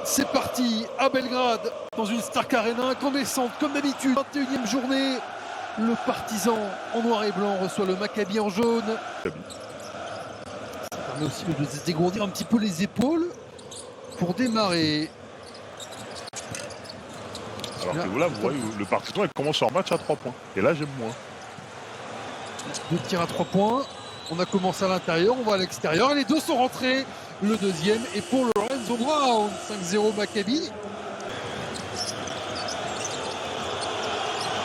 C'est parti à Belgrade, dans une Stark Arena incandescente comme d'habitude. 21e journée, le Partizan en noir et blanc reçoit le Maccabi en jaune. Ça permet aussi de se dégourdir un petit peu les épaules pour démarrer. Alors que là, vous voyez, le Partizan il commence leur match à 3 points. Et là, j'aime moins. 2 tirs à 3 points. On a commencé à l'intérieur, on va à l'extérieur. Et les deux sont rentrés. Le deuxième est pour Lorenzo Brown. 5-0 Maccabi.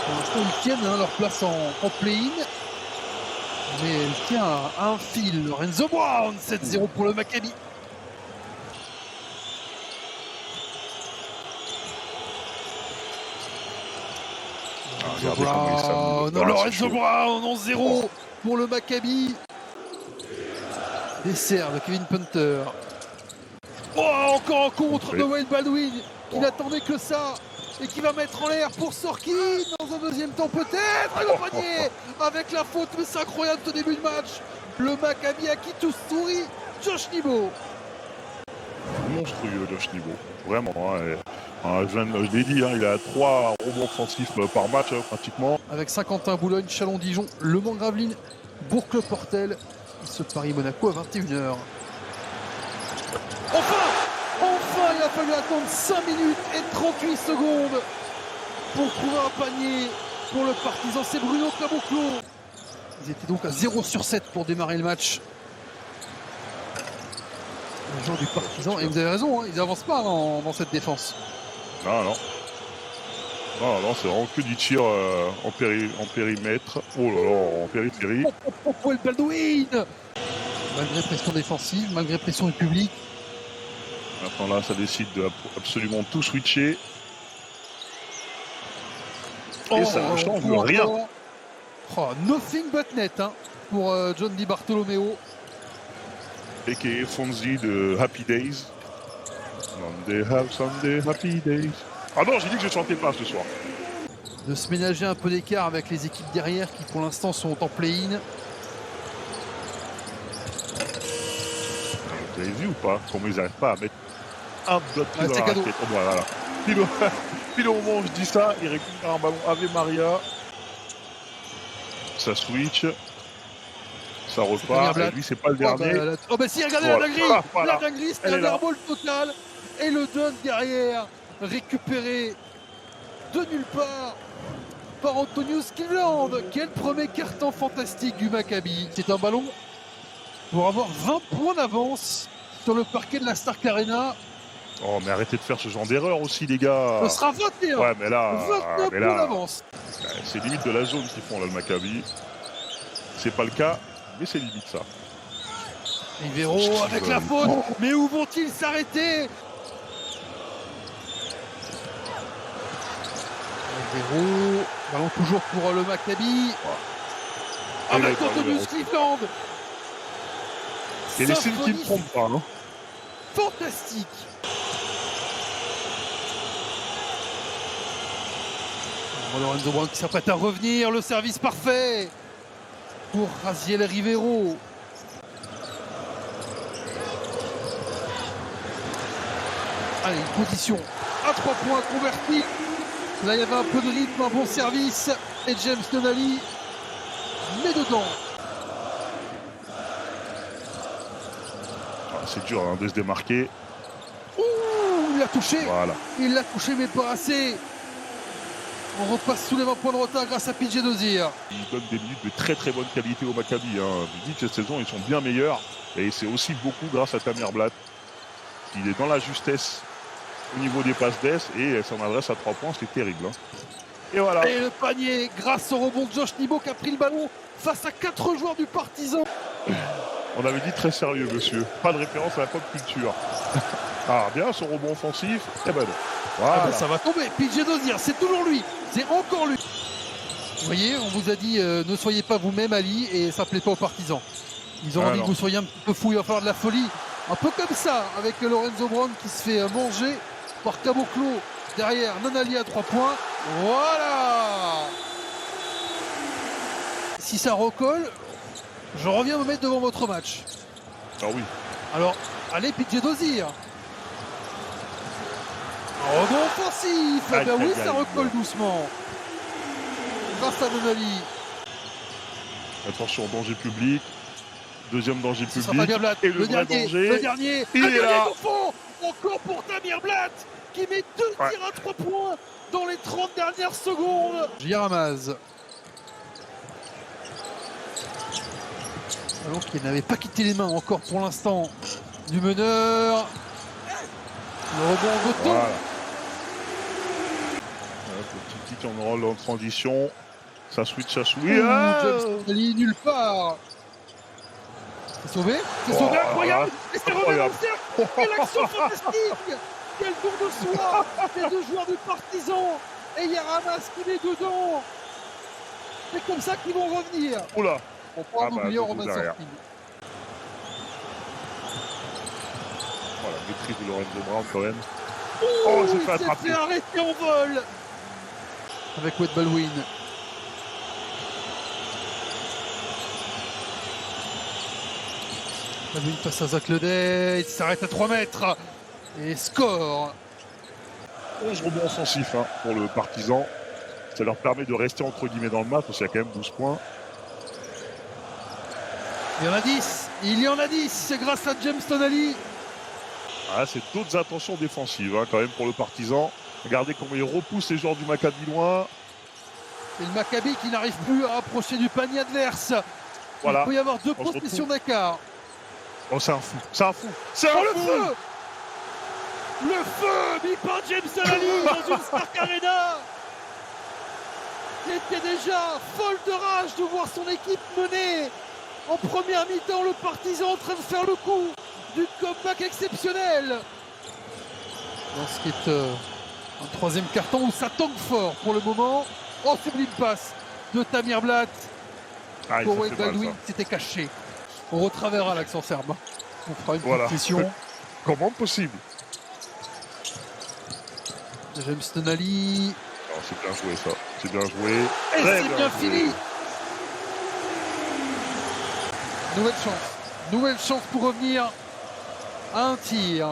Pour l'instant, ils tiennent leur place en play-in. Mais elle tient à un fil. Lorenzo Brown, 7-0 pour le Maccabi. Lorenzo Brown, 11-0 pour le Maccabi. Dessert de Kevin Punter. Oh, encore en contre de Wade Baldwin qui n'attendait que ça et qui va mettre en l'air pour Sorkin dans un deuxième temps peut-être. Et le panier avec la faute, mais c'est incroyable ce début de match. Le Maccabi à qui tous sourit. Josh Nebo. Monstrueux Josh Nebo, vraiment. Je l'ai dit, il a 3 rebonds offensifs par match pratiquement. Avec Saint-Quentin, Boulogne, Chalon-Dijon, Le Mans-Gravelines, Bourg-le-Portel. Ce Paris-Monaco à 21h. Enfin, il a fallu attendre 5 minutes et 38 secondes pour trouver un panier pour le Partizan. C'est Bruno Caboclo. Ils étaient donc à 0/7 pour démarrer le match. Les joueurs du Partizan, et vous avez raison, ils n'avancent pas dans cette défense. Non, c'est vraiment que du tir en périmètre. Oh là là, en périphérie. Le Baldwin. Malgré pression défensive, malgré pression du public. Maintenant là, ça décide de absolument tout switcher. Et ça ne change rien. Nothing but net pour John Di Bartolomeo. A.K.A. Fonzie de Happy Days. Monday have Sunday Happy Days. Ah non, j'ai dit que je chantais pas ce soir. De se ménager un peu d'écart avec les équipes derrière qui pour l'instant sont en play-in. Vous avez vu ou pas comment ils n'arrivent pas à mettre un bloc dans la raquette. Oh, voilà. Pile au moment où je dis ça, il récupère un ballon Ave Maria. Ça switch. Ça repart. Et lui, c'est pas le dernier. Si, regardez la dinguerie, c'est un airball total. Et le dunk derrière, récupéré de nulle part par Antonius Cleveland. Quel premier carton fantastique du Maccabi. C'est un ballon pour avoir 20 points d'avance sur le parquet de la Stark Arena. Oh, mais arrêtez de faire ce genre d'erreur aussi, les gars. Ce sera 21. Ouais, mais là, 29 points d'avance. C'est limite de la zone qu'ils font là, le Maccabi. C'est pas le cas, mais c'est limite ça. Rivero avec la faute. Mais où vont-ils s'arrêter? Rivero, ballon toujours pour le Maccabi. Avec Antonius Cleveland. Et les signes qui ne trompent pas, non? Fantastique. Lorenzo Brown qui s'apprête à revenir. Le service parfait pour Raziel Rivero. Allez, une position à 3 points convertie. Là, il y avait un peu de rythme, un bon service. Et James Donnelly met dedans. C'est dur de se démarquer. Ouh, il l'a touché. Voilà. Il l'a touché, mais pas assez. On repasse sous les 20 points de retard grâce à PJ Dozier. Il donne des minutes de très très bonne qualité au Maccabi. Je dis que cette saison, ils sont bien meilleurs. Et c'est aussi beaucoup grâce à Tamir Blatt. Il est dans la justesse au niveau des passes d'Est et son adresse à 3 points, c'est terrible. Et voilà. Et le panier grâce au rebond de Josh Nebo qui a pris le ballon face à 4 joueurs du Partizan. On avait dit très sérieux, monsieur. Pas de référence à la pop culture. Ah, bien, son rebond offensif. Eh ben non. Voilà. Ça va tomber. PJ Dozier, c'est toujours lui. C'est encore lui. Vous voyez, on vous a dit ne soyez pas vous-même Ali et ça plaît pas aux Partisans. Ils ont envie que vous soyez un petit peu fou, il va falloir de la folie. Un peu comme ça, avec Lorenzo Brown qui se fait manger par Caboclo. Derrière, Nanali à 3 points. Voilà. Si ça recolle, je reviens me mettre devant votre match. Ah oui. Alors, allez, PJ Dozier. Rebond offensif. Aïe, Ben oui, aïe, ça aïe. recolle doucement. Grâce à Donali. Attention, danger public. Deuxième danger Ce sera public. Tamir Blatt. Et le vrai danger. Le dernier. Il Le est dernier là. au fond. Encore pour Tamir Blatt qui met 2 Ouais. tirs à 3 points dans les 30 dernières secondes. Giramaz. Alors qu'il n'avait pas quitté les mains encore pour l'instant du meneur. Le rebond en Goto. Voilà. Petit kick en roll en transition. Ça switch, ça switch. Ah James Tonali nulle part. C'est sauvé. C'est Oh, sauvé, incroyable. voilà. Et c'est remis dans le cercle. Quelle action fantastique. Quel tour de soi. Les deux joueurs du Partizan. Et Yaramas qui met dedans. C'est comme ça qu'ils vont revenir. Oula. On pourra Ah bah, oublier debout Romain derrière. Sorti. Voilà, maîtrise de Lorenzo Brown quand même. Oh, il s'est il fait s'est attraper. fait arrêter en vol. Avec Wade Baldwin. Baldwin face à Zach Ledet. Il s'arrête à 3 mètres. Et score. 11 rebonds offensifs hein, pour le Partizan. Ça leur permet de rester entre guillemets dans le match parce qu'il y a quand même 12 points. Il y en a 10. Il y en a 10. C'est grâce à James Tonali. Ah, c'est d'autres intentions défensives hein, quand même pour le Partizan. Regardez comment il repousse les joueurs du Maccabi loin. Et le Maccabi qui n'arrive plus à approcher du panier adverse. Voilà. Il peut y avoir 2 On se possessions d'écart. Oh, c'est un fou. C'est un fou. C'est un Oh, le fou. feu. Le feu mis par James Tonali dans une Stark Arena. Il était déjà folle de rage de voir son équipe mener en première mi-temps le Partizan en train de faire le coup du comeback exceptionnel. Dans ce qui est un troisième carton où ça tangue fort pour le moment. Oh, sublime passe de Tamir Blatt Ah, pour ça Wade fait mal, Baldwin ça. qui s'était caché. On retraverra l'accent serbe. On fera une Voilà. petite session. Comment possible? James Tonali. Alors, c'est bien joué ça. C'est bien joué. Et Très c'est bien joué. fini. Nouvelle chance. Nouvelle chance pour revenir à un tir.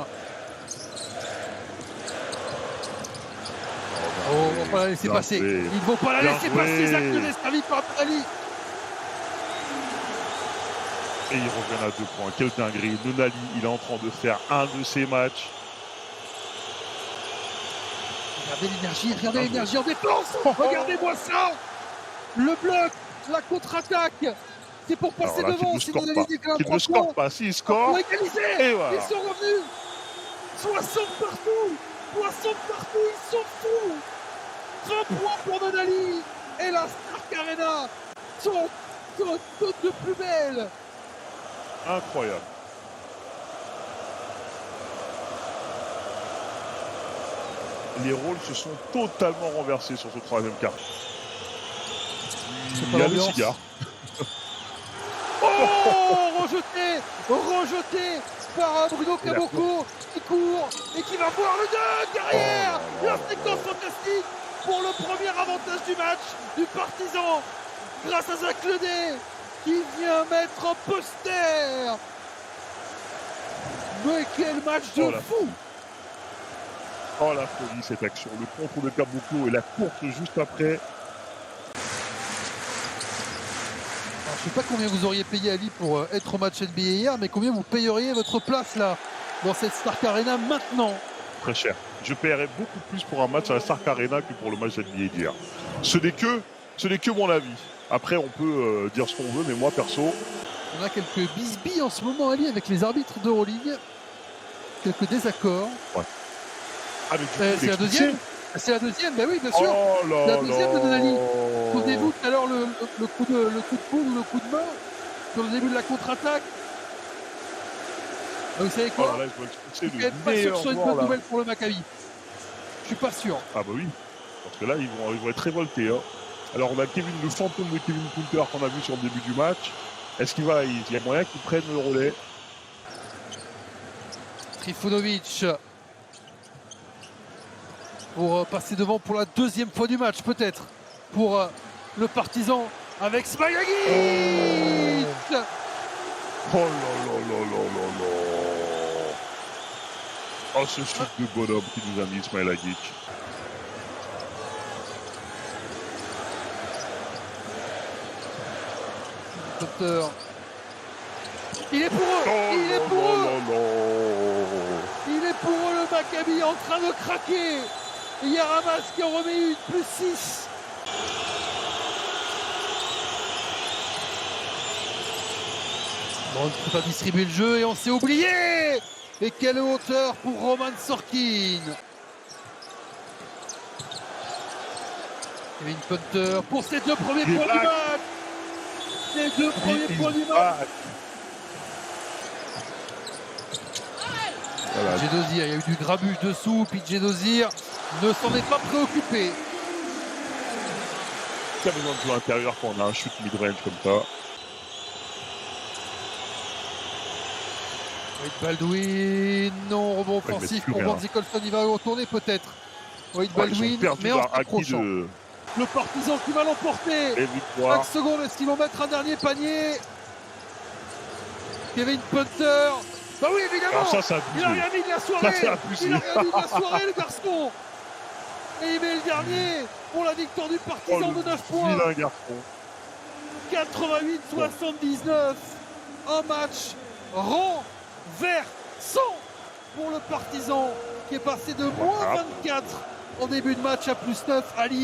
Oh, on va pas la laisser Bien passer. joué. Ils ne vont pas la Bien laisser joué. passer. Zach Ledet servi par Tonali. Et ils reviennent à 2 points. Quelle dinguerie. Nonali, il est en train de faire un de ses matchs. Regardez l'énergie en défense. Regardez-moi ça. Le bloc, la contre-attaque. C'est pour passer Alors là, devant. qu'il ne Sinon, score on pas. a déclaré Qu'il 3 ne score points. pas. S'il Pour score, égaliser. et voilà. Ils sont revenus. 60 partout. 60 partout. Ils sont fous. 30 points pour Nonali. Et la Stark Arena sont toutes de plus belle. Incroyable. Les rôles se sont totalement renversés sur ce troisième quart. C'est Il pas y a le l'ambiance. cigare. Oh, rejeté par Bruno Et la Caboclo qui court et qui va voir le dunk derrière. Oh là là La séquence fantastique pour le premier avantage du match du Partizan grâce à Zach Ledet qui vient mettre un poster. Mais quel match de Oh là. fou. Oh la folie cette action. Le contre de Caboclo et la course juste après. Alors, je ne sais pas combien vous auriez payé Ali pour être au match NBA hier, mais combien vous payeriez votre place là dans cette Stark Arena maintenant? Très cher. Je paierais beaucoup plus pour un match à la Stark Arena que pour le match NBA d'hier. Ce n'est que mon avis. Après, on peut dire ce qu'on veut, mais moi perso, On a quelques bisbilles en ce moment, Ali, avec les arbitres d'Euroleague. Quelques désaccords. avec du coup, C'est la deuxième. C'est la deuxième, ben oui, bien sûr. Oh là La deuxième de Nonali. là. Souvenez-vous tout à l'heure le coup de coude ou le coup de main sur le début de la contre-attaque. Vous savez Oh là quoi? là, je dois Je suis expulser quand le même pas sûr que meilleur ce soit une joueur bonne là. nouvelle pour le Maccabi. Je suis pas sûr. Ah bah oui, parce que là, ils vont être révoltés. Hein. Alors, on a le fantôme de Kevin Kunter qu'on a vu sur le début du match. Est-ce qu'il y a moyen qu'il prenne le relais? Trifunovic pour passer devant pour la deuxième fois du match, peut-être, pour le Partizan avec Smajagic. Oh là là là là là là. Oh, ce shoot de bonhomme qui nous a mis Ismail Agic. Potter. Il est pour eux. Il est pour eux. Il est pour eux, le Maccabi en train de craquer. Il y a Hamas qui en remet une, plus 6. Bon, on ne peut pas distribuer le jeu et on s'est oublié. Et quelle hauteur pour Roman Sorkin. Kevin Punter pour ses 2 premiers points du match. Les 2 premiers points du match. Voilà. PJ Dozier, il y a eu du grabuge dessous. PJ Dozier ne s'en est pas préoccupé. Il y a besoin de jouer intérieur quand on a un shoot mid-range comme ça. Wade Baldwin, non, rebond offensif pour Bonzi Colson, il va retourner peut-être. Wade Baldwin, mais en s'approchant. Le partisan qui va l'emporter. 5 secondes, est-ce qu'ils vont mettre un dernier panier? Kevin Punter. Bah oui, évidemment. Il a rien mis de la soirée. Il a rien mis de la soirée, le garçon. Et il met le dernier pour la victoire du partisan de 9 points. 88-79. Un match renversant pour le partisan qui est passé de -24 en début de match à +9. Ali.